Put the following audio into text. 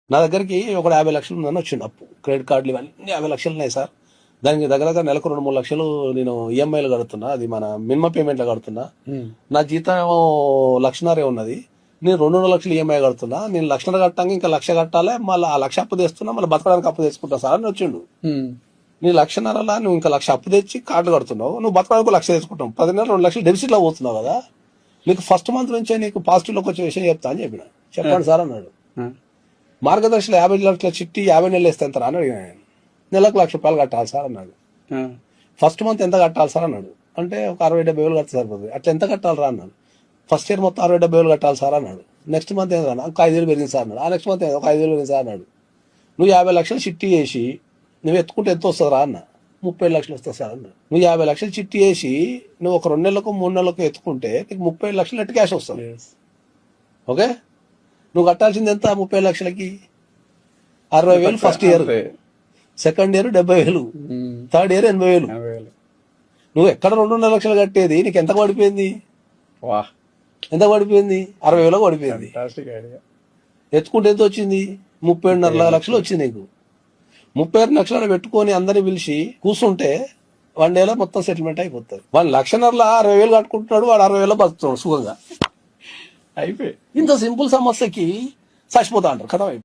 నా దగ్గరికి ఒక 50 లక్షలు ఉందని వచ్చిండు అప్పు, క్రెడిట్ కార్డులు ఇవన్నీ 50 లక్షలు ఉన్నాయి సార్. దానికి దగ్గర నెలకు 2-3 లక్షలు నేను ఈఎంఐలు కడుతున్నా, అది మన మినిమం పేమెంట్లు కడుతున్నా. నా జీతం 1,50,000 ఉన్నది, నేను 2 లక్షలు ఈఎంఐ కడుతున్నా. నేను 1,00,000 కట్టాక ఇంకా 1,00,000 కట్టాలి, మళ్ళీ ఆ 1,00,000 అప్పు తెస్తున్నా, మళ్ళీ బతకడానికి అప్పు తెచ్చుకుంటా సార్ అని వచ్చిండు. నీ 1,00,000లా నువ్వు ఇంకా 1,00,000 అప్పు తెచ్చి కార్డు కడుతున్నావు, నువ్వు బతకడానికి 1,00,000 తెచ్చుకుంటావు, 10 నెలలు 2 లక్షలు డెబిసిట్ లో పోతున్నావు కదా, నీకు ఫస్ట్ మంత్ నుంచే నీకు పాజిటివ్ లోకి వచ్చే విషయం చెప్తా అని చెప్పిన. చెప్పండి సార్ అన్నాడు. మార్గదర్శిలో 50 లక్షల చిట్టి 50 నెలలు వేస్తే ఎంత అని అడిగిన. నెలకు ₹1,00,000 కట్టాలి సార్ అన్నాడు. ఫస్ట్ మంత్ ఎంత కట్టాలి సార్ అన్నాడు. అంటే ఒక 60-70 వేలు కడితే సరిపోతుంది. అట్లా ఎంత కట్టాలి రా అన్నాడు. ఫస్ట్ ఇయర్ మొత్తం 60-70 వేలు కట్టాలి సార్ అన్నాడు. నెక్స్ట్ మంత్ ఎంత ఒక 5,000 పెరిగింది సార్ అన్నాడు. ఆ నెక్స్ట్ మంత్ ఒక 5,000 పెరిగింది సార్ అన్నాడు. నువ్వు 50 లక్షలు చిట్టి వేసి నువ్వు ఎత్తుకుంటే ఎంత వస్తుంది రా అన్న. 30 లక్షలు వస్తుంది సార్ అన్నాడు. నువ్వు 50 లక్షలు చిట్టి వేసి నువ్వు ఒక 2 నెలలకు 3 నెలలకు ఎత్తుకుంటే నీకు 30 లక్షలు నెట్ క్యాష్ వస్తుంది. ఓకే, నువ్వు కట్టాల్సింది ఎంత 30 లక్షలకి? 60,000 first year, second year 70,000, third year 80,000. నువ్వు ఎక్కడ 2.5 లక్షలు కట్టేది నీకు ఎంత పడిపోయింది? ఎంత పడిపోయింది? 60,000 పడిపోయింది. ఎత్తుకుంటే ఎంత వచ్చింది? 32.5 లక్షలు వచ్చింది నీకు. 32 లక్షలు పెట్టుకొని అందరిని పిలిచి కూర్చుంటే 1 డేలో మొత్తం సెటిల్మెంట్ అయిపోతుంది. 1,50,000 60,000 కట్టుకుంటున్నాడు, వాడు 60,000 బతుకుతున్నాడు సుఖంగా. అయిపోయి ఇంత సింపుల్ సమస్యకి చచ్చిపోతా అంటారు కదా.